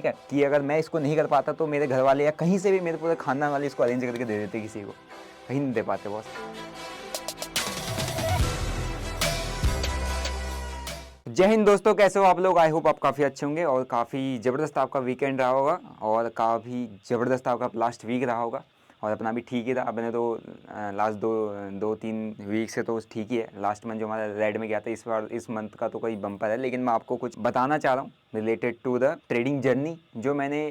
ठीक है, कि अगर मैं इसको नहीं कर पाता तो मेरे घर वाले या कहीं से भी मेरे पूरे खानदान वाले इसको अरेंज करके दे देते किसी को, कहीं नहीं दे पाते बॉस। जय हिंद दोस्तों, कैसे हो आप लोग? आई होप आप काफ़ी अच्छे होंगे और काफ़ी ज़बरदस्त आपका वीकेंड रहा होगा और काफ़ी ज़बरदस्त आपका लास्ट वीक रहा होगा और अपना भी ठीक ही था। अपने तो लास्ट दो तीन वीक से तो ठीक ही है। लास्ट मंथ जो हमारा रेड में गया था, इस बार इस मंथ का तो कोई बम्पर है, लेकिन मैं आपको कुछ बताना चाह रहा हूँ related to the trading journey जो मैंने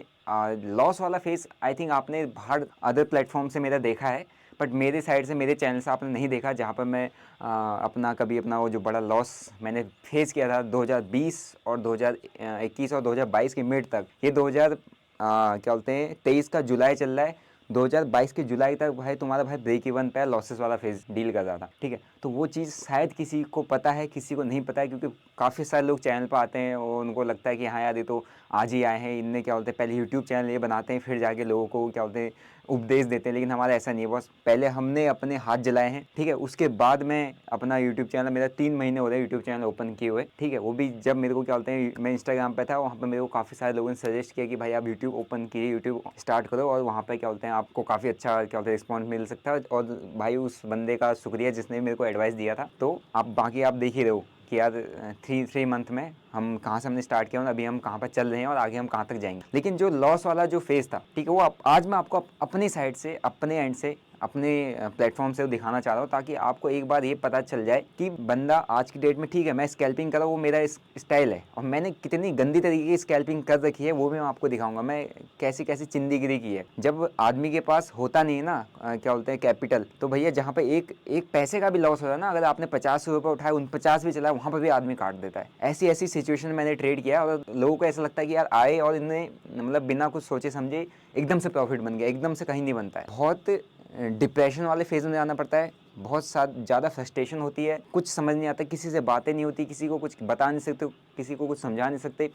लॉस वाला फेस आई थिंक आपने बाहर अदर प्लेटफॉर्म से मेरा देखा है, बट मेरे साइड से मेरे चैनल से आपने नहीं देखा, जहाँ पर मैं अपना वो जो बड़ा लॉस मैंने फेस किया था 2020 और 2021 और 2022 के मिड तक। ये 2000 क्या बोलते हैं 23 का जुलाई चल रहा है, 2022 के जुलाई तक भाई तुम्हारा भाई ब्रेक इवन पे लॉसेस वाला फेज डील कर रहा था। ठीक है, तो वो चीज़ शायद किसी को पता है, किसी को नहीं पता है, क्योंकि काफ़ी सारे लोग चैनल पर आते हैं और उनको लगता है कि हाँ यार ये तो आज ही आए हैं, इनने क्या बोलते हैं पहले यूट्यूब चैनल ये बनाते हैं फिर जाके लोगों को क्या बोलते हैं उपदेश देते हैं। लेकिन हमारा ऐसा नहीं है बॉस, पहले हमने अपने हाथ जलाए हैं। ठीक है, उसके बाद मैं अपना यूट्यूब चैनल, मेरा 3 महीने हो रहे हैं यूट्यूब चैनल ओपन किए हुए। ठीक है, वो भी जब मेरे को क्या बोलते हैं मैं इंस्टाग्राम पे था, वहाँ पे मेरे को काफ़ी सारे लोगों ने सजेस्ट किया कि भाई आप यूट्यूब ओपन कीजिए, यूट्यूब स्टार्ट करो और वहाँ पे क्या बोलते हैं आपको काफ़ी अच्छा क्या बोलते हैं रिस्पॉन्स मिल सकता है। और भाई उस बंदे का शुक्रिया जिसने मेरे को एडवाइस दिया था। तो आप बाकी आप देख ही रहे हो कि यार थ्री मंथ में हम कहाँ से हमने स्टार्ट किया और अभी हम कहाँ पर चल रहे हैं और आगे हम कहाँ तक जाएंगे। लेकिन जो लॉस वाला जो फेज़ था, ठीक है, वो आज मैं आपको अपनी साइड से, अपने एंड से, अपने प्लेटफॉर्म से दिखाना चाह रहा हूँ, ताकि आपको एक बार ये पता चल जाए कि बंदा आज की डेट में, ठीक है मैं स्कैल्पिंग कर रहा हूँ, वो मेरा स्टाइल है और मैंने कितनी गंदी तरीके की स्कैल्पिंग कर रखी है वो भी मैं आपको दिखाऊंगा। मैं कैसी कैसी चिंदीगिरी की है। जब आदमी के पास होता नहीं है ना क्या बोलते हैं कैपिटल, तो भैया जहाँ पे एक पैसे का भी लॉस होता है ना, अगर आपने 50 रुपये उठाए 49 भी चला, वहाँ पर भी आदमी काट देता है। ऐसी ऐसी सिचुएशन मैंने ट्रेड किया और लोगों को ऐसा लगता है कि यार आए और इन्हें मतलब बिना कुछ सोचे समझे एकदम से प्रॉफिट बन गया, एकदम से कहीं नहीं बनता है। बहुत डिप्रेशन वाले फेज में जाना पड़ता है, बहुत ज़्यादा फ्रस्ट्रेशन होती है, कुछ समझ नहीं आता, किसी से बातें नहीं होती, किसी को कुछ बता नहीं सकते, किसी को कुछ समझा नहीं सकते।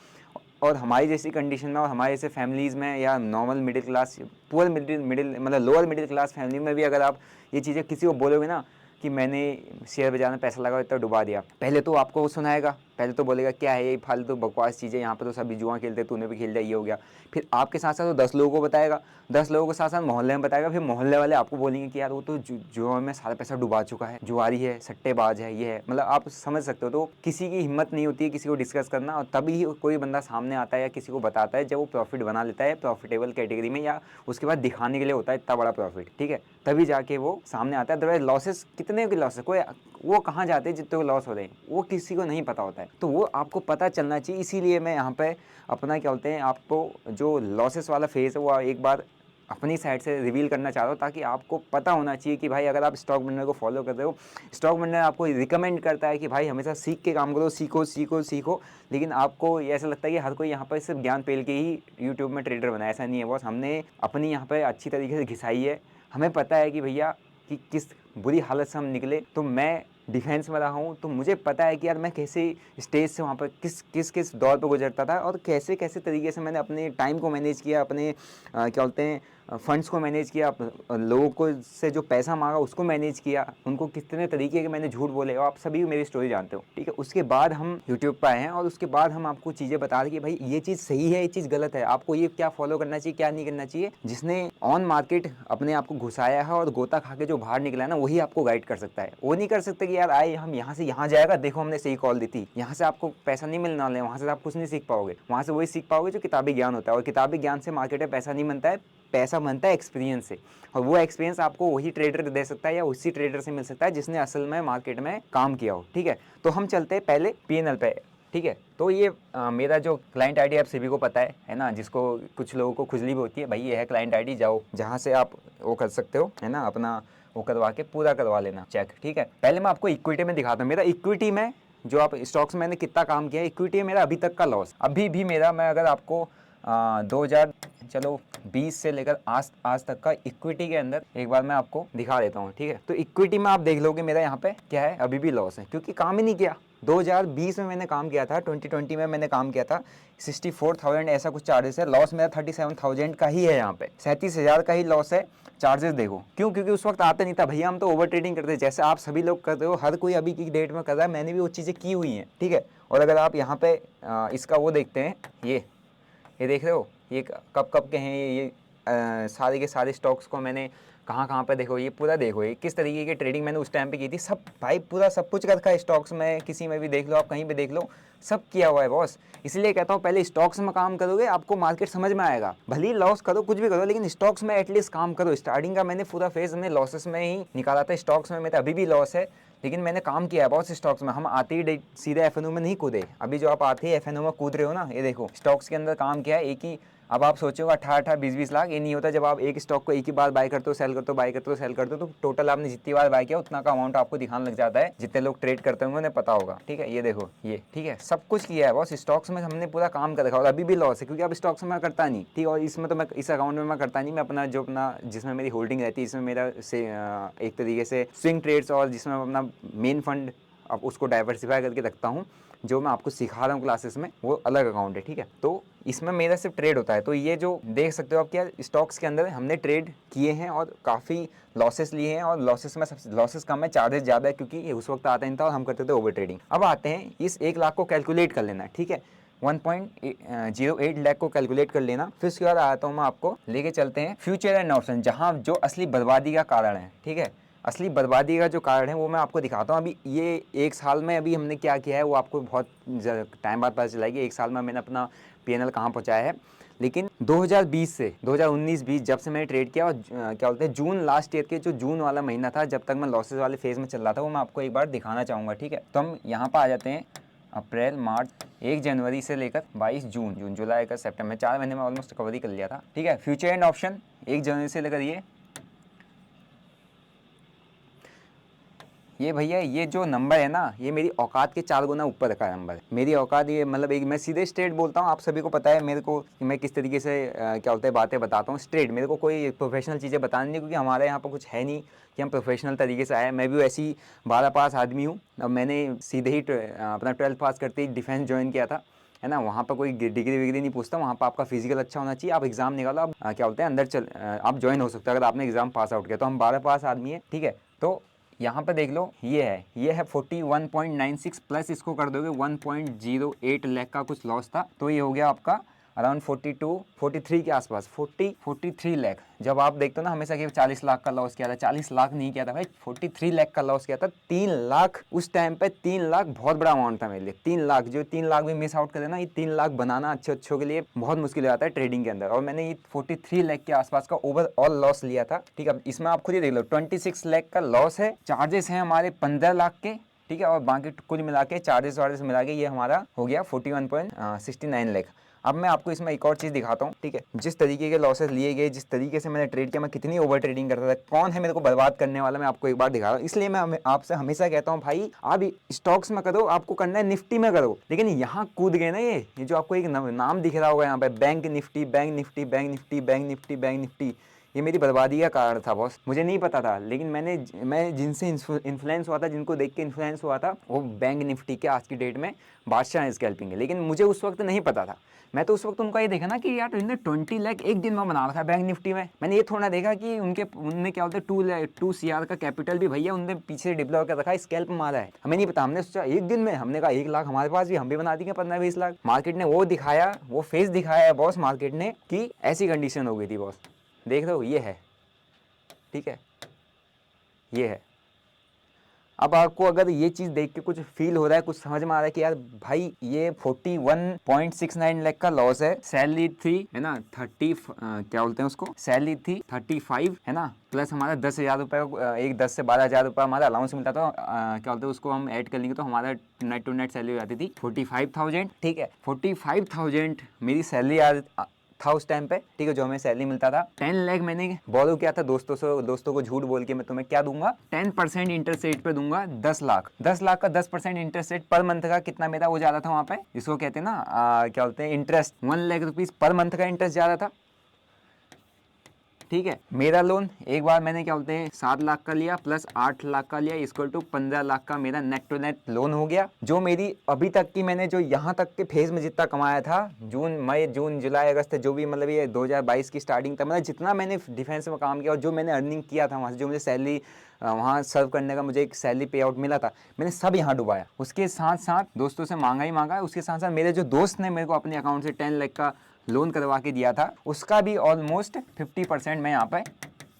और हमारी जैसी कंडीशन में और हमारे जैसे फैमिलीज़ में या normal middle class, poor middle मतलब लोअर मिडिल क्लास फैमिली में भी अगर आप ये चीज़ें किसी को बोलोगे ना कि मैंने शेयर बाजार में पैसा लगा इतना डुबा दिया, पहले तो आपको वो सुनाएगा, पहले तो बोलेगा क्या है ये फालतू बकवास चीज़ें, यहाँ पर तो सभी जुआ खेलते, तूने भी खेल लिया, ये हो गया। फिर आपके साथ साथ वो 10 लोगों को बताएगा, 10 लोगों के साथ साथ मोहल्ले में बताएगा, फिर मोहल्ले वाले आपको बोलेंगे कि यार वो तो जुआ में सारा पैसा डुबा चुका है, जुआरी है, सट्टेबाज है, ये है, मतलब आप समझ सकते हो। तो किसी की हिम्मत नहीं होती है किसी को डिस्कस करना, और तभी कोई बंदा सामने आता है या किसी को बताता है जब वो प्रॉफिट बना लेता है प्रॉफिटेबल कैटेगरी में, या उसके बाद दिखाने के लिए होता है इतना बड़ा प्रॉफिट। ठीक है, तभी जाके वो सामने आता है। अदरवाइज लॉसेस कितने के लॉसेस, कोई वो कहाँ जाते हैं जितने को लॉस हो रहे हैं वो किसी को नहीं पता होता है। तो वो आपको पता चलना चाहिए, इसीलिए मैं यहाँ पे अपना क्या बोलते हैं आपको जो लॉसेस वाला फेज़ है वो एक बार अपनी साइड से रिवील करना चाह रहा हूँ, ताकि आपको पता होना चाहिए कि भाई अगर आप स्टॉक बिल्डर को फॉलो कर रहे हो, स्टॉक बिल्डर आपको रिकमेंड करता है कि भाई हमेशा सीख के काम करो, सीखो सीखो सीखो, लेकिन आपको ये ऐसा लगता है कि हर कोई यहाँ पर सिर्फ ज्ञान पेल के ही यूट्यूब में ट्रेडर बना है। ऐसा नहीं है बॉस, हमने अपनी यहाँ पर अच्छी तरीके से घिसाई है। हमें पता है कि भैया कि किस बुरी हालत से हम निकले। तो मैं डिफेंस में रहा हूँ, तो मुझे पता है कि यार मैं कैसे स्टेज से वहाँ पर किस दौर पर गुजरता था और कैसे कैसे तरीके से मैंने अपने टाइम को मैनेज किया, अपने क्या बोलते हैं फंड्स को मैनेज किया, लोगों को से जो पैसा मांगा उसको मैनेज किया, उनको कितने तरीके के मैंने झूठ बोले, और आप सभी मेरी स्टोरी जानते हो। ठीक है, उसके बाद हम यूट्यूब पर आए हैं और उसके बाद हम आपको चीज़ें बता रहे कि भाई ये चीज़ सही है, ये चीज़ गलत है, आपको ये क्या फॉलो करना चाहिए क्या नहीं करना चाहिए। जिसने ऑन मार्केट अपने आप को घुसाया है और गोता खा के जो बाहर निकला है ना, वही आपको गाइड कर सकता है। वो नहीं कर सकते कि यार आए हम यहाँ से यहाँ जाएगा, देखो हमने सही कॉल दी थी, यहाँ से आपको पैसा नहीं मिलने वाला है, वहाँ से आप कुछ नहीं सीख पाओगे, वहाँ से वही सीख पाओगे जो किताबी ज्ञान होता है। और किताबी ज्ञान से मार्केट में पैसा नहीं बनता है, पैसा बनता है एक्सपीरियंस से, और वो एक्सपीरियंस आपको वही ट्रेडर दे सकता है या उसी ट्रेडर से मिल सकता है जिसने असल में मार्केट में काम किया हो। ठीक है, तो हम चलते हैं पहले पीएनएल पे। ठीक है, तो ये मेरा जो क्लाइंट आईडी आप सभी को पता है ना, जिसको कुछ लोगों को खुजली भी होती है, भाई ये है क्लाइंट आईडी, जाओ जहाँ से आप वो कर सकते हो, है ना, अपना वो करवा के पूरा करवा लेना चेक। ठीक है, पहले मैं आपको इक्विटी में दिखाता हूँ। मेरा इक्विटी में जो आप स्टॉक्स में मैंने कितना काम किया है, इक्विटी में मेरा अभी तक का लॉस अभी भी मेरा, मैं अगर आपको 2000 चलो 20 से लेकर आज तक का इक्विटी के अंदर एक बार मैं आपको दिखा देता हूँ। ठीक है, तो इक्विटी में आप देख लोगे मेरा यहाँ पे क्या है, अभी भी लॉस है, क्योंकि काम ही नहीं किया। 2020 में मैंने काम किया था, 2020 में मैंने काम किया था, 64,000 ऐसा कुछ चार्जेस है, लॉस मेरा 37,000 का ही है, यहाँ पे 37,000 का ही लॉस है। चार्जेस देखो क्यों, क्योंकि उस वक्त आते नहीं था भैया, हम तो ओवर ट्रेडिंग करते, जैसे आप सभी लोग करते हो, हर कोई अभी की डेट में कर रहा है, मैंने भी वो चीज़ें की हुई हैं। ठीक है, और अगर आप यहाँ पे इसका वो देखते हैं, ये देख रहे हो, ये कब कब के हैं ये सारे के सारे स्टॉक्स को मैंने कहाँ पर देखो, ये पूरा देखो ये किस तरीके की ट्रेडिंग मैंने उस टाइम पे की थी। सब भाई पूरा सब कुछ रखा है स्टॉक्स में, किसी में भी देख लो आप, कहीं भी देख लो, सब किया हुआ है बॉस। इसलिए कहता हूँ पहले स्टॉक्स में काम करोगे आपको मार्केट समझ में आएगा। भले ही लॉस करो, कुछ भी करो, लेकिन स्टॉक्स में एटलीस्ट काम करो। स्टार्टिंग का मैंने पूरा फेज हमने लॉसेस में ही निकाला था। स्टॉक्स में मेरा अभी भी लॉस है, लेकिन मैंने काम किया है बहुत से स्टॉक्स में। हम आते ही सीधे एफएनओ में नहीं कूदे। अभी जो आप आते ही एफएनओ में कूद रहे हो ना, ये देखो स्टॉक्स के अंदर काम किया है एक ही। अब आप सोचोगे 18-18, 20-20 लाख, ये नहीं होता। जब आप एक स्टॉक को एक ही बार बाय करते हो, सेल करते हो, बाय करते हो, सेल करते हो, तो टोटल आपने जितनी बार बाय किया उतना का अमाउंट आपको दिखाने लग जाता है। जितने लोग ट्रेड करते होंगे उन्हें पता होगा। ठीक है, ये देखो ये, ठीक है, सब कुछ किया है बॉस। स्टॉक्स में हमने पूरा काम कर रखा और अभी भी लॉस है, क्योंकि अब स्टॉक्स में मैं करता नहीं। ठीक है, और इसमें तो मैं इस अकाउंट में मैं करता नहीं। मैं अपना जो अपना जिसमें मेरी होल्डिंग रहती है, इसमें मेरा से एक तरीके से स्विंग ट्रेड्स, और जिसमें अपना मेन फंड अब उसको डाइवर्सिफाई करके रखता हूँ। जो मैं आपको सिखा रहा हूँ क्लासेस में, वो अलग अकाउंट है। ठीक है, तो इसमें मेरा सिर्फ ट्रेड होता है। तो ये जो देख सकते हो आप, क्या स्टॉक्स के अंदर हमने ट्रेड किए हैं और काफ़ी लॉसेस लिए हैं। और लॉसेस में सबसे लॉसेस कम है, चार्जेस ज़्यादा है, क्योंकि ये उस वक्त आता नहीं था और हम करते थे ओवर ट्रेडिंग। अब आते हैं इस 1 लाख को कैलकुलेट कर लेना है। ठीक है, 1.08 लाख को कैलकुलेट कर लेना। फिर उसके बाद आता हूँ मैं आपको लेके चलते हैं फ्यूचर एंड ऑप्शन, जहाँ जो असली बर्बादी का कारण है। ठीक है, असली बर्बादी का जो कारण है वो मैं आपको दिखाता हूँ। अभी ये 1 साल में अभी हमने क्या किया है वो आपको बहुत टाइम बाद पता चलाएगी। 1 साल में मैंने अपना पीएनएल कहाँ पहुँचाया है। लेकिन 2020 से 2019-20 जब से मैंने ट्रेड किया, और क्या बोलते हैं जून लास्ट ईयर के जो जून वाला महीना था, जब तक मैं लॉसेस वाले फेज़ में चल रहा था, वो मैं आपको एक बार दिखाना चाहूँगा। ठीक है, तो हम यहाँ पर आ जाते हैं। अप्रैल, मार्च, 1 जनवरी से लेकर 22 जून, जुलाई का सितंबर, 4 महीने में ऑलमोस्ट कवर ही कर लिया था। ठीक है, फ्यूचर एंड ऑप्शन 1 जनवरी से लेकर ये भैया, ये जो नंबर है ना, ये मेरी औकात के 4 गुना ऊपर का नंबर है। मेरी औकात ये मतलब एक, मैं सीधे स्ट्रेट बोलता हूँ। आप सभी को पता है मेरे को कि मैं किस तरीके से क्या होता है बातें बताता हूँ स्ट्रेट। मेरे को कोई प्रोफेशनल चीज़ें बतानी नहीं, क्योंकि हमारे यहाँ पर कुछ है नहीं कि हम प्रोफेशनल तरीके से आए। मैं भी वैसी 12 पास आदमी हूँ। अब मैंने सीधे ही अपना 12th पास करते ही डिफेंस ज्वाइन किया था, है ना। वहाँ पर कोई डिग्री विग्री नहीं पूछता, वहाँ पर आपका फिजिकल अच्छा होना चाहिए। आप एग्जाम निकालो, आप क्या बोलते हैं अंदर चल आप ज्वाइन हो सकते हो अगर आपने एग्जाम पास आउट किया। तो हम 12 पास आदमी है। ठीक है, तो यहाँ पे देख लो, ये है 41.96 प्लस इसको कर दोगे 1.08 लाख का कुछ लॉस था, तो ये हो गया आपका अराउंड 42-43 के आसपास, 43 लाख। जब आप देखते हो ना हमेशा कि 40 लाख का लॉस किया था, 40 लाख नहीं किया था भाई, 43 लाख का लॉस किया था। 3 लाख उस टाइम पे, 3 लाख बहुत बड़ा अमाउंट था मेरे लिए। 3 लाख, जो 3 लाख भी मिस आउट कर देना, ये 3 लाख बनाना अच्छों के लिए बहुत मुश्किल हो जाता है ट्रेडिंग के अंदर। और मैंने ये 43 लाख के आसपास का ओवरऑल लॉस लिया था। ठीक है, इसमें आप खुद ही देख लो, 26 लाख का लॉस है। चार्जेस हैं हमारे 15 लाख के। ठीक है, और बाकी कुल मिला के चार्जेस वार्जेस मिला के ये हमारा हो गया 41.69 लाख। अब मैं आपको इसमें एक और चीज़ दिखाता हूँ। ठीक है, जिस तरीके के लॉसेस लिए गए, जिस तरीके से मैंने ट्रेड किया, मैं कितनी ओवर ट्रेडिंग करता था, कौन है मेरे को बर्बाद करने वाला, मैं आपको एक बार दिखा रहा हूँ। इसलिए मैं आपसे हमेशा कहता हूँ भाई, आप स्टॉक्स में करो, आपको करना है निफ्टी में करो। लेकिन यहाँ कूद गए ना, ये जो आपको एक नाम दिख रहा होगा यहाँ पे, bank Nifty, bank Nifty, bank Nifty, bank Nifty, bank Nifty, ये मेरी बर्बादी का कारण था बॉस। मुझे नहीं पता था, लेकिन मैं जिनसे इन्फ्लुएंस हुआ था, जिनको देख के इन्फ्लुएंस हुआ था, वो बैंक निफ्टी के आज की डेट में बादशाह स्कैल्पिंग है। लेकिन मुझे उस वक्त नहीं पता था। मैं तो उस वक्त उनका ये देखा ना कि यार इन्होंने 20 लाख एक दिन में बना रखा है बैंक निफ्टी में। मैंने ये थोड़ा देखा कि उनने क्या बोलते हैं 2 CR का कैपिटल भी भैया उनने पीछे डिप्लॉय कर रखा है, स्कैल्प मारा है। हमें नहीं पता, हमने सोचा एक दिन में, हमने कहा 1 लाख हमारे पास भी, हम भी बना देंगे 15-20 लाख। मार्केट ने वो दिखाया, वो फेस दिखाया है बॉस मार्केट ने, कि ऐसी कंडीशन हो गई थी बॉस। देख रहे हो, ये है। ठीक है, ये है। अब आपको अगर ये चीज़ देख के कुछ फील हो रहा है, कुछ समझ में आ रहा है कि यार भाई ये 41.69 लाख का लॉस है। सैलरी थी, है ना, 30 क्या बोलते हैं उसको, सैलरी थी 35, है ना, प्लस हमारा 10,000 रुपये, एक 10 से 12,000 रुपये हमारा अलाउंस मिलता था। क्या बोलते हैं उसको, हम ऐड कर लेंगे तो हमारा नेट टू नेट सैलरी हो जाती थी 45,000। ठीक है, 45,000 मेरी सैलरी था उस टाइम पे। ठीक है, जो हमें सैलरी मिलता था। 10 लाख मैंने बोरो किया था दोस्तों को झूठ बोल के, मैं तुम्हें क्या दूंगा, 10% इंटरेस्ट रेट पे दूंगा 10 लाख। 10 लाख का 10% इंटरेस्ट रेट पर मंथ का कितना मेरा हो जाता था वहाँ पे, इसको कहते हैं ना क्या बोलते हैं interest, 1 lakh rupees per month का इंटरेस्ट जा रहा था। ठीक है, मेरा लोन एक बार मैंने क्या बोलते हैं 7 लाख का लिया, प्लस 8 लाख का लिया, इक्वल टू 15 लाख का मेरा नेट टू नेट लोन हो गया। जो मेरी अभी तक की मैंने जो यहाँ तक के फेज में जितना कमाया था, मई जून जुलाई अगस्त, जो भी मतलब ये 2022 की स्टार्टिंग तक, मतलब जितना मैंने डिफेंस में काम किया और जो मैंने अर्निंग किया था वहाँ से, जो मुझे सैलरी वहाँ सर्व करने का मुझे एक सैलरी पे आउट मिला था, मैंने सब यहाँ डुबाया। उसके साथ साथ दोस्तों से मांगा ही मांगा, उसके साथ साथ मेरे जो दोस्त ने मेरे को अपने अकाउंट से 10 लाख का लोन करवा के दिया था उसका भी ऑलमोस्ट 50% मैं यहाँ पे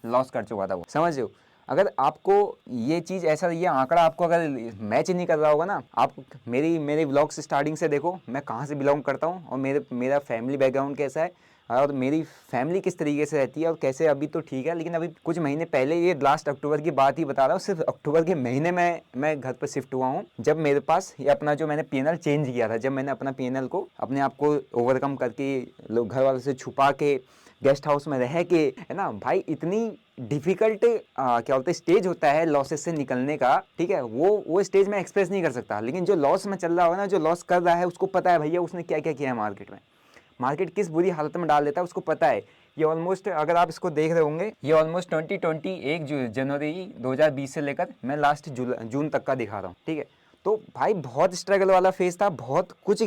लॉस कर चुका था। वो समझ रहे हो? अगर आपको ये चीज़ ऐसा, ये आंकड़ा आपको अगर मैच नहीं कर रहा होगा ना, आप मेरे व्लॉग्स स्टार्टिंग से देखो, मैं कहाँ से बिलोंग करता हूँ और मेरा फैमिली बैकग्राउंड कैसा है और मेरी फैमिली किस तरीके से रहती है और कैसे। अभी तो ठीक है, लेकिन अभी कुछ महीने पहले, ये लास्ट अक्टूबर की बात ही बता रहा हूँ, सिर्फ अक्टूबर के महीने में मैं घर पर शिफ्ट हुआ हूँ, जब मेरे पास ये अपना जो मैंने PNL चेंज किया था, जब मैंने अपना PNL को अपने आप को ओवरकम करके, लोग घर वालों से छुपा के, गेस्ट हाउस में रह के, है ना भाई, इतनी डिफिकल्ट क्या बोलते हैं स्टेज होता है लॉसेस से निकलने का, ठीक है, वो स्टेज में एक्सप्रेस नहीं कर सकता। लेकिन जो लॉस में चल रहा होगा ना, जो लॉस कर रहा है, उसको पता है भैया उसने क्या क्या किया है मार्केट में, मार्केट किस बुरी हालत में डाल देता है उसको पता है। ये ऑलमोस्ट, अगर आप इसको देख रहे होंगे, ये ऑलमोस्ट 2021 जनवरी 2020 से लेकर मैं लास्ट जून तक का दिखा रहा हूँ, ठीक है। तो भाई बहुत स्ट्रगल वाला फेज था, बहुत कुछ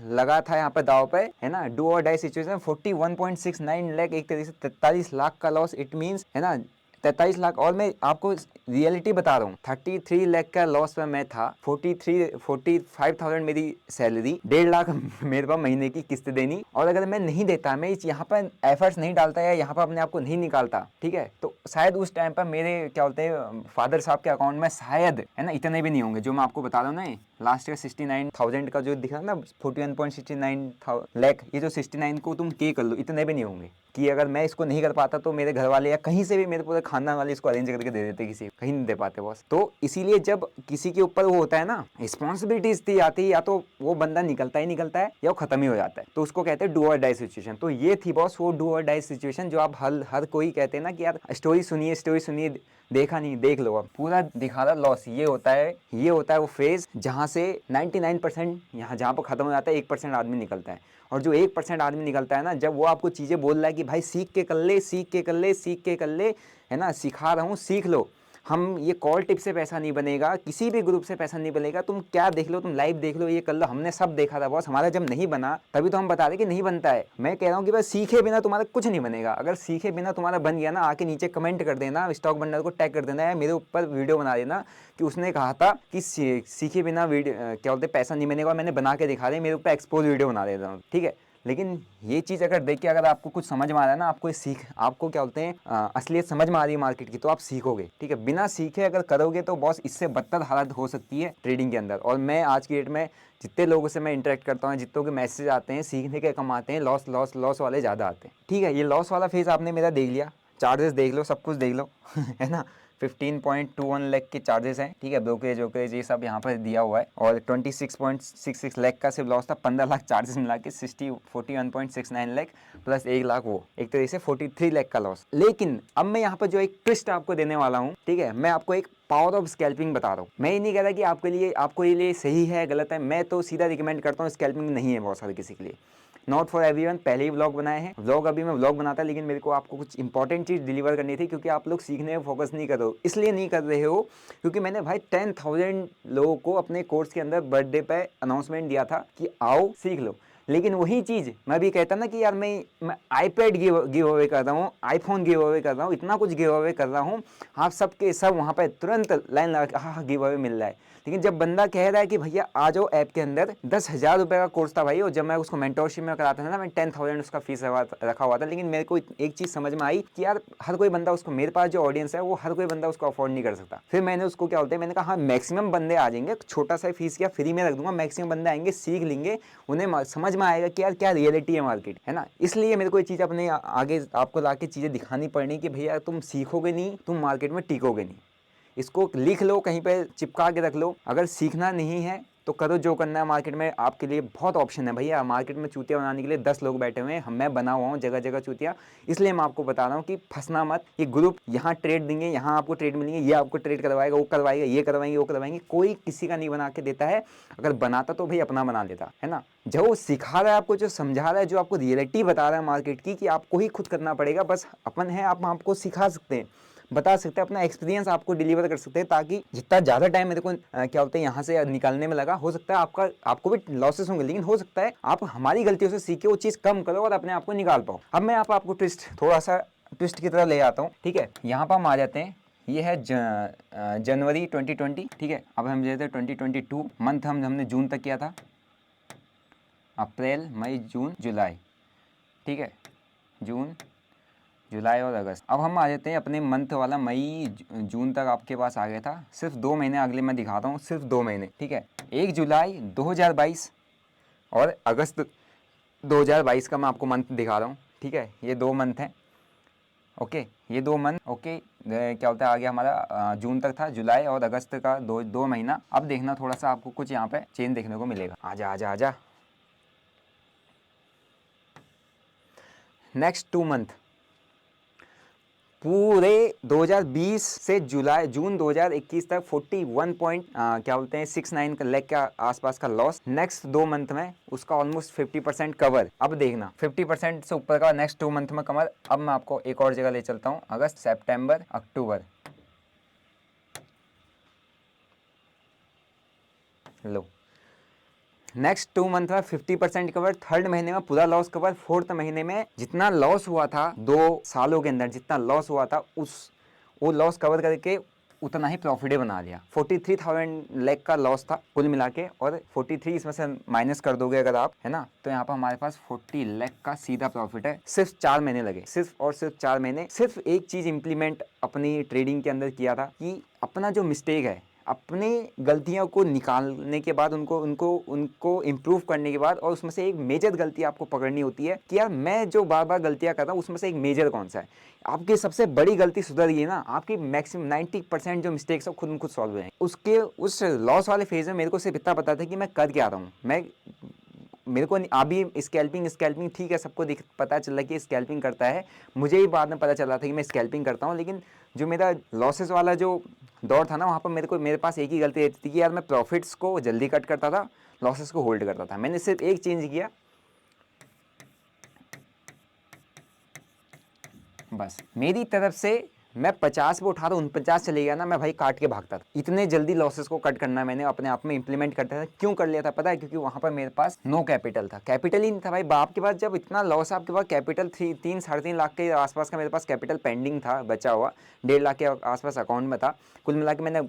लगा था यहाँ पे दाव पे, है ना। डू और डाई सिचुएशन, 41.69 लाख, एक तरीके से 43 लाख का लॉस, इट मीन्स, है ना, 43 लाख। और मैं आपको रियलिटी बता रहा हूँ, 33 लाख का लॉस में मैं था, 45,000 मेरी सैलरी, 1.5 लाख मेरे पास महीने की किस्त देनी। और अगर मैं नहीं देता, मैं इस यहाँ पर एफर्ट्स नहीं डालता या यहाँ पर अपने आप को नहीं निकालता, ठीक है, तो शायद उस टाइम पर मेरे क्या बोलते हैं फादर साहब के अकाउंट में शायद, है ना, इतने भी नहीं होंगे जो मैं आपको बता रहा हूँ ना। लास्ट का 69,000 का जो दिखा ना, 41.69 लाख, ये जो 69 को तुम के कर लो, इतने भी नहीं होंगे कि अगर मैं इसको नहीं कर पाता तो मेरे घर वाले या कहीं से भी मेरे पूरे खानदान वाले इसको अरेंज करके दे देते, किसी कहीं नहीं दे पाते बॉस। तो इसीलिए जब किसी के ऊपर वो होता है ना, रिस्पॉन्सिबिलिटीज दी आती है, या तो वो बंदा निकलता ही निकलता है या वो खत्म ही हो जाता है, तो उसको कहते हैं डू और डाई सिचुएशन। तो ये थी बॉस वो डू और डाई सिचुएशन, जो आप हर कोई कहते हैं ना कि यार स्टोरी सुनिए, देखा नहीं, देख लो, अब पूरा दिखा रहा लॉस। ये होता है वो फेज जहाँ से 99% यहाँ जहाँ पर खत्म हो जाता है, 1% आदमी निकलता है। और जो 1% आदमी निकलता है ना, जब वो आपको चीज़ें बोल रहा है कि भाई सीख के कर ले, है ना, सिखा रहा हूँ सीख लो, हम ये कॉल टिप से पैसा नहीं बनेगा, किसी भी ग्रुप से पैसा नहीं बनेगा, तुम क्या देख लो, तुम लाइव देख लो, ये कर लो, हमने सब देखा था बॉस। हमारा जब नहीं बना तभी तो हम बता रहे कि नहीं बनता है। मैं कह रहा हूँ कि बस सीखे बिना तुम्हारा कुछ नहीं बनेगा। अगर सीखे बिना तुम्हारा बन गया ना, आके नीचे कमेंट कर देना, स्टॉक बंडल को टैग कर देना या मेरे ऊपर वीडियो बना देना कि उसने कहा था कि सीखे बिना वीडियो क्या बोलते पैसा नहीं बनेगा, और मैंने बना के दिखा दे, मेरे ऊपर एक्सपोज वीडियो बना देता हूँ, ठीक है। लेकिन ये चीज़ अगर देख के अगर आपको कुछ समझ में आ रहा है ना, आपको आपको क्या बोलते हैं असलियत समझ में आ रही है मार्केट की, तो आप सीखोगे, ठीक है। बिना सीखे अगर करोगे तो बॉस इससे बदतर हालत हो सकती है ट्रेडिंग के अंदर। और मैं आज की डेट में जितने लोगों से मैं इंटरेक्ट करता हूँ, जितनों के मैसेज आते हैं सीखने के कम आते हैं, लॉस वाले ज़्यादा आते हैं, ठीक है। ये लॉस वाला फेज आपने मेरा देख लिया, चार्जेस देख लो, सब कुछ देख लो है ना। 15.21 लाख के चार्जेस हैं, ठीक है, ब्रोकरेज ये सब यहाँ पर दिया हुआ है। और 26.66 लाख का सिर्फ लॉस था, 15 लाख चार्जेस मिला के 41.69 लाख प्लस 1 लाख, वो एक तरीके से 43 लाख का लॉस। लेकिन अब मैं यहाँ पर जो एक ट्विस्ट आपको देने वाला हूँ, ठीक है, मैं आपको एक पावर ऑफ स्कैल्पिंग बता रहा हूँ। मैं ये नहीं कह रहा कि आपको ये लिए सही है गलत है, मैं तो सीधा रिकमेंड करता हूँ, स्कैल्पिंग नहीं है बहुत सारे किसी के लिए, नॉट फॉर एवरीवन। पहले ही व्लॉग बनाए हैं, व्लॉग अभी मैं व्लॉग बनाता, लेकिन मेरे को आपको कुछ इंपॉर्टेंट चीज़ डिलीवर करनी थी, क्योंकि आप लोग सीखने में फोकस नहीं कर रहे हो। इसलिए नहीं कर रहे हो क्योंकि मैंने भाई 10,000 लोगों को अपने कोर्स के अंदर बर्थडे पे अनाउंसमेंट दिया था कि आओ सीख लो। लेकिन वही चीज़ मैं भी कहता ना कि यार मैं आईपैड गिव अवे कर रहा हूँ, आईफोन गिव अवे कर रहा हूँ, इतना कुछ गिव अवे कर रहा हूँ, आप सबके सब वहाँ पे तुरंत लाइन लगा के हाँ गिव अवे मिल रहा है। लेकिन जब बंदा कह रहा है कि भैया आ जाओ ऐप के अंदर, 10,000 रुपये का कोर्स था भाई, और जब मैं उसको मेंटोरशिप में कराता था ना, मैं 10,000 उसका फीस रखा हुआ था। लेकिन मेरे को एक चीज़ समझ में आई कि यार हर कोई बंदा उसको, मेरे पास जो ऑडियंस है वो हर कोई बंदा उसको अफोर्ड नहीं कर सकता। फिर मैंने उसको क्या बोलते हैं, मैंने कहा हाँ मैक्सिमम बंदे आ जाएंगे, छोटा सा फीस या फ्री में रख दूंगा, मैक्सिमम बंदे आएंगे, सीख लेंगे, उन्हें समझ में आएगा कि यार क्या रियलिटी है मार्केट, है ना। इसलिए मेरे को ये चीज़ अपने आगे आपको ला के चीज़ें दिखानी पड़नी कि भैया तुम सीखोगे नहीं, तुम मार्केट में टिकोगे नहीं। इसको लिख लो, कहीं पे चिपका के रख लो। अगर सीखना नहीं है तो करो जो करना है, मार्केट में आपके लिए बहुत ऑप्शन है भैया। मार्केट में चूतिया बनाने के लिए 10 लोग बैठे हुए हैं, मैं बना हुआ हूँ जगह जगह चूतिया। इसलिए मैं आपको बता रहा हूँ कि फंसना मत। ये ग्रुप यहाँ ट्रेड देंगे, यहाँ आपको ट्रेड मिलेंगे, ये आपको ट्रेड करवाएगा, वो करवाएगा, ये करवाएंगे, वो करवाएंगे, कोई किसी का नहीं बना के देता है। अगर बनाता तो भाई अपना बना लेता, है ना। जो सिखा रहा है आपको, जो समझा रहा है, जो आपको रियलिटी बता रहा है मार्केट की कि आपको ही खुद करना पड़ेगा, बस अपन है, आप आपको सिखा सकते हैं, बता सकते हैं, अपना एक्सपीरियंस आपको डिलीवर कर सकते हैं, ताकि जितना ज़्यादा टाइम मेरे को क्या बोलते हैं यहाँ से निकालने में लगा, हो सकता है आपको भी लॉसेस होंगे, लेकिन हो सकता है आप हमारी गलतियों से सीखे, वो चीज़ कम करो और अपने आप को निकाल पाओ। अब मैं आपको थोड़ा सा ट्विस्ट की तरह ले आता हूँ, ठीक है। यहाँ पर हम आ जाते हैं, ये है जनवरी 2020, ठीक है। अब हम जाते हैं 2022 मंथ, हमने जून तक किया था, अप्रैल मई जून जुलाई, ठीक है, जून, जुलाई और अगस्त। अब हम आ जाते हैं अपने मंथ वाला मई जून तक आपके पास आ गया था। सिर्फ 2 महीने अगले मैं दिखाता हूँ, सिर्फ 2 महीने, ठीक है। 1 जुलाई 2022 और अगस्त 2022 का मैं आपको मंथ दिखा रहा हूँ, ठीक है। ये 2 मंथ हैं, ओके, ये 2 मंथ, ओके। क्या होता है, आगे हमारा जून तक था, जुलाई और अगस्त का दो महीना। अब देखना थोड़ा सा आपको कुछ यहाँ पे चेंज देखने को मिलेगा। आजा आजा आजा। नेक्स्ट 2 मंथ पूरे 2020 से जून 2021 तक 41 पॉइंट क्या बोलते हैं 69 का लेग के आसपास का लॉस। नेक्स्ट 2 मंथ में उसका ऑलमोस्ट 50% कवर। अब देखना 50% से ऊपर का नेक्स्ट 2 मंथ में कवर। अब मैं आपको एक और जगह ले चलता हूँ, अगस्त, सितंबर, अक्टूबर। लो, नेक्स्ट 2 मंथ में 50% कवर, थर्ड महीने में पूरा लॉस कवर, फोर्थ महीने में जितना लॉस हुआ था 2 सालों के अंदर, जितना लॉस हुआ था वो लॉस कवर करके उतना ही प्रॉफिट बना लिया। 43,000 लेग का लॉस था कुल मिला के, और 43 इसमें से माइनस कर दोगे अगर आप, है ना, तो यहाँ पर हमारे पास 40 लेग का सीधा प्रॉफिट है। सिर्फ 4 महीने लगे, सिर्फ और सिर्फ 4 महीने। सिर्फ एक चीज इंप्लीमेंट अपनी ट्रेडिंग के अंदर किया था कि अपना जो मिस्टेक है, अपने गलतियों को निकालने के बाद, उनको इम्प्रूव करने के बाद, और उसमें से एक मेजर गलती आपको पकड़नी होती है कि यार मैं जो बार बार गलतियां कर रहा हूँ उसमें से एक मेजर कौन सा है। आपकी सबसे बड़ी गलती सुधर गई ना, आपकी मैक्सिमम 90% जो मिस्टेक्स है खुद खुद सॉल्व हो जाएंगे। उसके उस लॉस वाले फेज में मेरे को सिर्फ इतना पता था कि मैं कर क्या रहा हूँ। मेरे को अभी स्कैल्पिंग ठीक है, सबको पता चल रहा है कि स्कैल्पिंग करता है, मुझे ही बाद में पता चला था कि मैं स्कैल्पिंग करता हूँ। लेकिन जो मेरा लॉसेस वाला जो दौर था ना, वहाँ पर मेरे पास एक ही गलती रहती थी कि यार मैं प्रॉफिट्स को जल्दी कट करता था, लॉसेस को होल्ड करता था। मैंने सिर्फ एक चेंज किया, बस मेरी तरफ से मैं 50 पे उठा तो 49 चले गया ना, मैं भाई काट के भागता था। इतने जल्दी लॉसेस को कट करना मैंने अपने आप में इंप्लीमेंट करता था। क्यों कर लिया था पता है? क्योंकि वहाँ पर मेरे पास नो कैपिटल था, कैपिटल ही नहीं था भाई। बाप के पास जब इतना लॉस, आपके पास कैपिटल 3-3.5 लाख के आसपास का मेरे पास कैपिटल पेंडिंग था, बचा हुआ 1.5 लाख के आसपास अकाउंट में था। कुल मिला के मैंने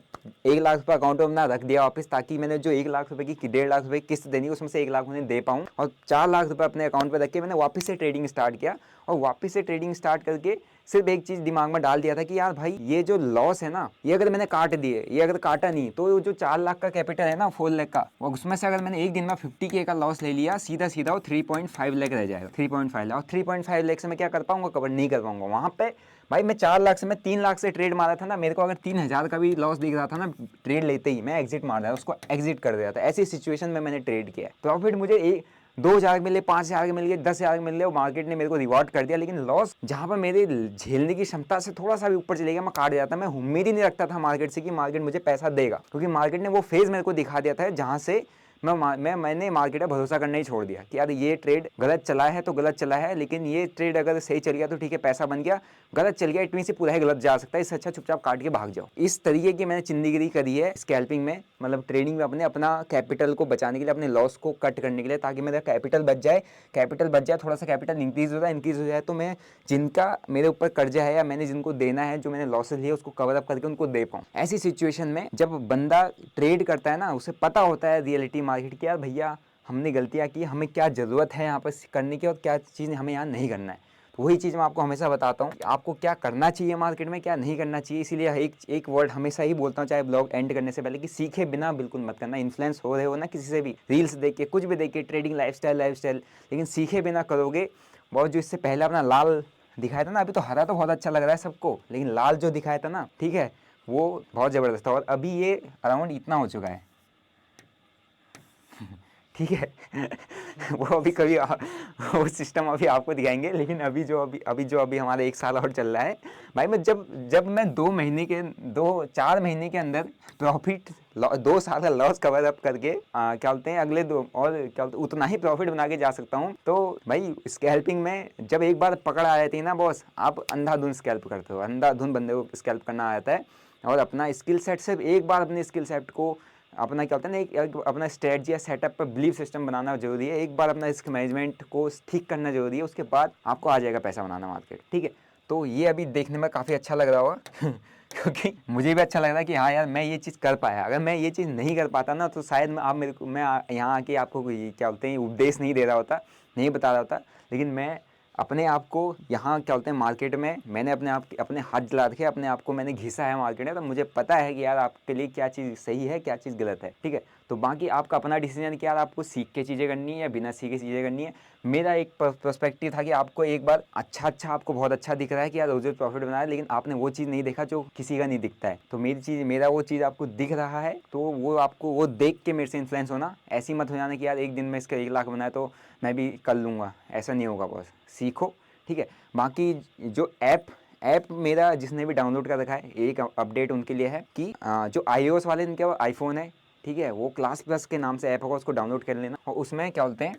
1 लाख रुपये अकाउंट में अपना रख दिया वापस, ताकि मैंने जो 1 लाख रुपये की 1.5 लाख रुपये किस्त देनी, उसमें से 1 लाख उन्हें दे पाऊँ, और 4 लाख रुपये अपने अकाउंट पर रख के मैंने वापस से ट्रेडिंग स्टार्ट किया। और वापस से ट्रेडिंग स्टार्ट करके सिर्फ एक चीज़ दिमाग में डाल दिया था कि यार भाई ये जो लॉस है ना, ये अगर मैंने काट दिए, ये अगर काटा नहीं, तो जो 4 लाख का कैपिटल है ना 4 लाख का, वो उसमें से अगर मैंने एक दिन में 50K का लॉस ले लिया, सीधा सीधा वो 3.5 लाख रह जाएगा। 3.5 लाख, और 3.5 लाख से मैं क्या कर पाऊंगा? कवर नहीं कर पाऊंगा। वहाँ पे भाई मैं 4 लाख से, मैं 3 लाख से ट्रेड मारा था ना, मेरे को अगर 3,000 का भी लॉस दिख रहा था ना, ट्रेड लेते ही मैं एग्जिट मार रहा था, उसको एग्जिट कर दिया था। ऐसी सिचुएशन में मैंने ट्रेड किया। प्रॉफिट मुझे 2,000 मिले, 5,000 के मिल गए, 10,000 के मिल गए, मार्केट ने मेरे को रिवॉर्ड कर दिया। लेकिन लॉस जहाँ पर मेरे झेलने की क्षमता से थोड़ा सा भी ऊपर चले गया, मैं काट जाता। मैं उम्मीद ही नहीं रखता था मार्केट से कि मार्केट मुझे पैसा देगा, क्योंकि मार्केट ने वो फेज मेरे को दिखा दिया था जहाँ से मैंने मार्केट पर भरोसा करना ही छोड़ दिया कि यार ये ट्रेड गलत चला है तो गलत चला है, लेकिन ये ट्रेड अगर सही चल गया तो ठीक है, पैसा बन गया। गलत चल गया इट मीन से पूरा ही गलत जा सकता है, इससे अच्छा चुपचाप काट के भाग जाओ। इस तरीके की मैंने चिंदीगिरी करी है स्कैल्पिंग में, मतलब ट्रेडिंग में अपना कैपिटल को बचाने के लिए, अपने लॉस को कट करने के लिए, ताकि मेरा कैपिटल बच जाए। थोड़ा सा कैपिटल इंक्रीज हो जाए तो मैं जिनका मेरे ऊपर कर्जा है या मैंने जिनको देना है, जो मैंने लॉसेस लिए उसको कवर अप करके उनको दे पाऊँ। ऐसी सिचुएशन में जब बंदा ट्रेड करता है ना, उसे पता होता है रियलिटी मार्केट की, यार भैया हमने गलतियाँ की, हमें क्या ज़रूरत है यहाँ पर करने की और क्या चीज़ हमें यहाँ नहीं करना है। तो वही चीज़ मैं आपको हमेशा बताता हूँ कि आपको क्या करना चाहिए मार्केट में, क्या नहीं करना चाहिए। इसीलिए एक वर्ड हमेशा ही बोलता हूँ, चाहे ब्लॉग एंड करने से पहले, कि सीखे बिना बिल्कुल मत करना। इन्फ्लुएंस हो रहे हो ना किसी से भी, रील्स देख के, कुछ भी देख के, ट्रेडिंग लाइफस्टाइल, लेकिन सीखे बिना करोगे। बहुत जो इससे पहले अपना लाल दिखाया था ना, अभी तो हरा तो बहुत अच्छा लग रहा है सबको, लेकिन लाल जो दिखाया था ना, ठीक है, वो बहुत ज़बरदस्त था। और अभी ये अराउंड इतना हो चुका है, ठीक है। वो अभी कभी वो सिस्टम अभी आपको दिखाएंगे, लेकिन अभी हमारा 1 साल और चल रहा है भाई। मैं जब मैं 4 महीने के अंदर प्रॉफिट 2 साल का लॉस कवर अप करके क्या बोलते हैं अगले 2 और क्या बोलते उतना ही प्रॉफिट बना के जा सकता हूँ, तो भाई स्कैल्पिंग में जब एक बार पकड़ आ जाती है ना बॉस, आप अंधाधुन स्कैल्प करते हो, अंधाधुन बंदे को स्कैल्प करना आ जाता है। और अपना स्किल सेट, सिर्फ एक बार अपने स्किल सेट को, अपना क्या होता है ना, एक अपना स्ट्रेटजी या सेटअप पर बिलीफ सिस्टम बनाना जरूरी है। एक बार अपना रिस्क मैनेजमेंट को ठीक करना जरूरी है, उसके बाद आपको आ जाएगा पैसा बनाना मार्केट, ठीक है। तो ये अभी देखने में काफ़ी अच्छा लग रहा होगा क्योंकि मुझे भी अच्छा लग रहा है कि हाँ यार मैं ये चीज़ कर पाया। अगर मैं ये चीज़ नहीं कर पाता ना, तो शायद मैं यहाँ आके आपको क्या बोलते हैं उपदेश नहीं दे रहा होता, नहीं बता रहा होता। लेकिन मैं अपने आप को यहाँ क्या बोलते हैं मार्केट में मैंने अपने हाथ जला के अपने आप को मैंने घिसा है मार्केट में, तो मुझे पता है कि यार आपके लिए क्या चीज़ सही है क्या चीज़ गलत है, ठीक है। तो बाकी आपका अपना डिसीजन कि यार आपको सीख के चीज़ें करनी है या बिना सीखे चीज़ें करनी है। मेरा एक पर्सपेक्टिव था कि आपको एक बार अच्छा आपको बहुत अच्छा दिख रहा है कि यार रोज प्रॉफिट बना है, लेकिन आपने वो चीज़ नहीं देखा जो किसी का नहीं दिखता है। तो मेरा वो चीज़ आपको दिख रहा है, तो वो आपको वो देख के मेरे से इन्फ्लुएंस होना। ऐसी मत हो जाना कि यार एक दिन में इसका 1 लाख बनाया तो मैं भी कर लूँगा, ऐसा नहीं होगा बॉस, सीखो, ठीक है। बाकी जो ऐप मेरा जिसने भी डाउनलोड कर रखा है, एक अपडेट उनके लिए है कि जो iOS वाले इनके आईफोन है, ठीक है, वो क्लास प्लस के नाम से ऐप होगा, उसको डाउनलोड कर लेना। और उसमें क्या बोलते हैं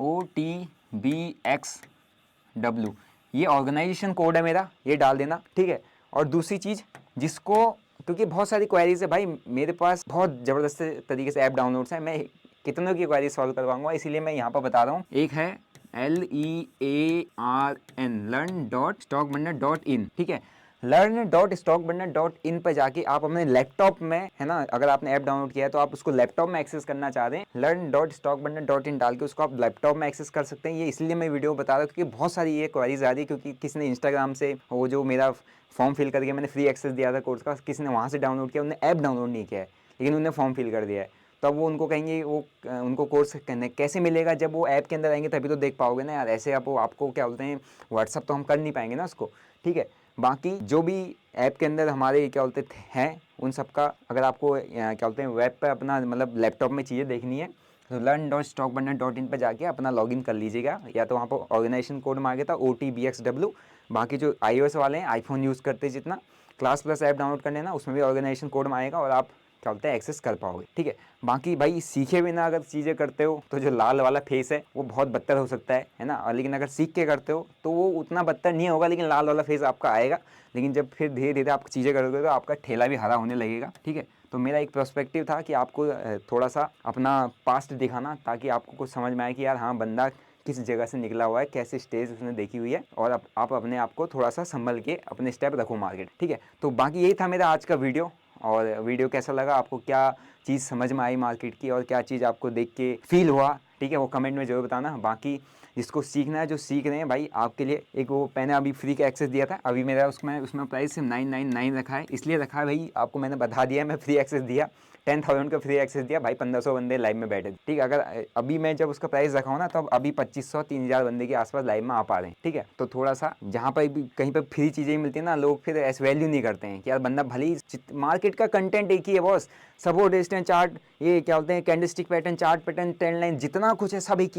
OTBXW, ये ऑर्गेनाइजेशन कोड है मेरा, ये डाल देना, ठीक है। और दूसरी चीज़ जिसको, क्योंकि बहुत सारी क्वेरीज है भाई मेरे पास, बहुत ज़बरदस्त तरीके से ऐप डाउनलोड्स हैं, मैं कितनों की क्वेरी सॉल्व करवाऊंगा, इसीलिए मैं यहाँ पर बता रहा हूँ। एक है LEARN learn.stockbundler.in, ठीक है। learn.stockbundler.in पर जाके आप अपने लैपटॉप में, है ना, अगर आपने ऐप डाउनलोड किया है तो आप उसको लैपटॉप में एक्सेस करना चाह रहे हैं, learn.stockbundler.in डाल के उसको आप लैपटॉप में एक्सेस कर सकते हैं। ये इसलिए मैं वीडियो बता रहा हूँ क्योंकि बहुत सारी ये क्वेरीज आ रही है, क्योंकि किसी ने इंस्टाग्राम से वो जो मेरा फॉर्म फिल करके मैंने फ्री एक्सेस दिया था कोर्स का, किसी ने वहाँ से डाउनलोड किया, उन्होंने ऐप डाउनलोड नहीं किया है लेकिन उन्होंने फॉर्म फिल कर दिया है। तो अब वो उनको कहेंगे वो उनको कोर्स कैसे मिलेगा, जब वो ऐप के अंदर आएंगे तभी तो देख पाओगे ना यार। ऐसे आपको क्या बोलते हैं व्हाट्सअप तो हम कर नहीं पाएंगे ना उसको, ठीक है। बाकी जो भी ऐप के अंदर हमारे क्या बोलते हैं उन सब का, अगर आपको क्या बोलते हैं वेब पर अपना मतलब लैपटॉप में चीज़ें देखनी है तो learn.stockbundler.in पर जाके अपना लॉगिन कर लीजिएगा, या तो वहाँ पर ऑर्गेनाइजेशन कोड मांगेगा OTBXW। बाकी जो iOS वाले हैं, आईफोन यूज़ करते हैं जितना, क्लास प्लस ऐप डाउनलोड कर लेना, उसमें भी ऑर्गेनाइजेशन कोड मांगेगा और आप क्या बोलते हैं एक्सेस कर पाओगे, ठीक है। बाकी भाई सीखे बिना अगर चीज़ें करते हो तो जो लाल वाला फेस है वो बहुत बदतर हो सकता है ना, और लेकिन अगर सीख के करते हो तो वो उतना बदतर नहीं होगा, लेकिन लाल वाला फेस आपका आएगा। लेकिन जब फिर धीरे धीरे आप चीज़ें करोगे तो आपका ठेला भी हरा होने लगेगा, ठीक है। तो मेरा एक पर्सपेक्टिव था कि आपको थोड़ा सा अपना पास्ट दिखाना, ताकि आपको कुछ समझ में आए कि यार हाँ बंदा किस जगह से निकला हुआ है, कैसे स्टेज उसने देखी हुई है, और आप अपने आप को थोड़ा सा संभल के अपने स्टेप रखो मार्केट, ठीक है। तो बाकी यही था मेरा आज का वीडियो। और वीडियो कैसा लगा, आपको क्या चीज़ समझ में आई मार्केट की, और क्या चीज़ आपको देख के फील हुआ, ठीक है, वो कमेंट में ज़रूर बताना। बाकी जिसको सीखना है, जो सीख रहे हैं भाई, आपके लिए एक वो मैंने अभी फ्री का एक्सेस दिया था, अभी मेरा उसमें प्राइस सिर्फ 999 रखा है, इसलिए रखा है भाई, आपको मैंने बता दिया, मैं फ्री एक्सेस दिया 10,000 का फ्री एक्सेस दिया भाई, 1500 बंदे लाइव में बैठे, ठीक है। अगर अभी मैं जब उसका प्राइस रखा हूँ ना, तो अभी 2500-3000 बंदे के आसपास लाइव में आ पा रहे हैं, ठीक है। तो थोड़ा सा जहाँ पर भी कहीं पर फ्री चीज़ें मिलती है ना, लोग फिर एस वैल्यू नहीं करते हैं कि यार बंदा भले ही, मार्केट का कंटेंट एक ही है बॉस, सपोर्ट रेजिस्टेंस चार्ट, ये क्या बोलते हैं candlestick pattern, chart pattern, trend line, जितना कुछ है सब एक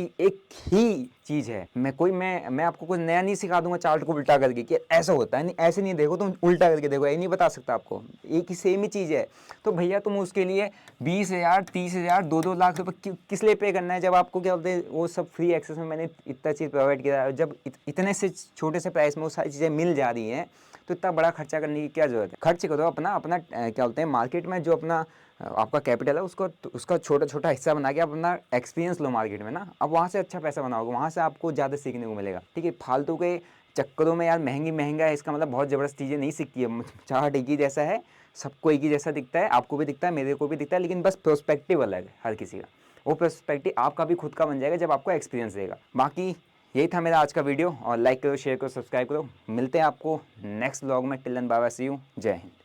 ही चीज़ है। मैं आपको कुछ नया नहीं सिखा दूंगा चार्ट को उल्टा करके कि ऐसा होता है, नहीं ऐसे नहीं, देखो तुम उल्टा करके देखो, ये नहीं बता सकता आपको, एक ही सेम ही चीज़ है। तो भैया तुम उसके लिए 20,000 30,000 2-2 लाख रुपये किस लिए पे करना है, जब आपको क्या बोलते हैं वो सब फ्री एक्सेस में मैंने इतना चीज़ प्रोवाइड किया है। जब इतने से छोटे से प्राइस में वो सारी चीज़ें मिल जा रही हैं, तो इतना बड़ा खर्चा करने की क्या ज़रूरत है। खर्च करो अपना क्या बोलते हैं मार्केट में जो अपना आपका कैपिटल है, उसका छोटा छोटा हिस्सा बना के आप अपना एक्सपीरियंस लो मार्केट में ना, अब वहाँ से अच्छा पैसा बनाओगे, वहाँ से आपको ज़्यादा सीखने को मिलेगा, ठीक है। फालतू के चक्करों में यार महंगा है, इसका मतलब बहुत ज़बरदस्त चीज़ें नहीं सीखती है। चार्ट एक ही जैसा है, सबको एक ही जैसा दिखता है, आपको भी दिखता है, मेरे को भी दिखता है, लेकिन बस पर्सपेक्टिव अलग है हर किसी का। वो पर्सपेक्टिव आपका भी खुद का बन जाएगा जब आपको एक्सपीरियंस देगा। बाकी यही था मेरा आज का वीडियो, और लाइक करो, शेयर करो, सब्सक्राइब करो। मिलते हैं आपको नेक्स्ट व्लॉग में। Till then bye bye, see you, जय हिंद।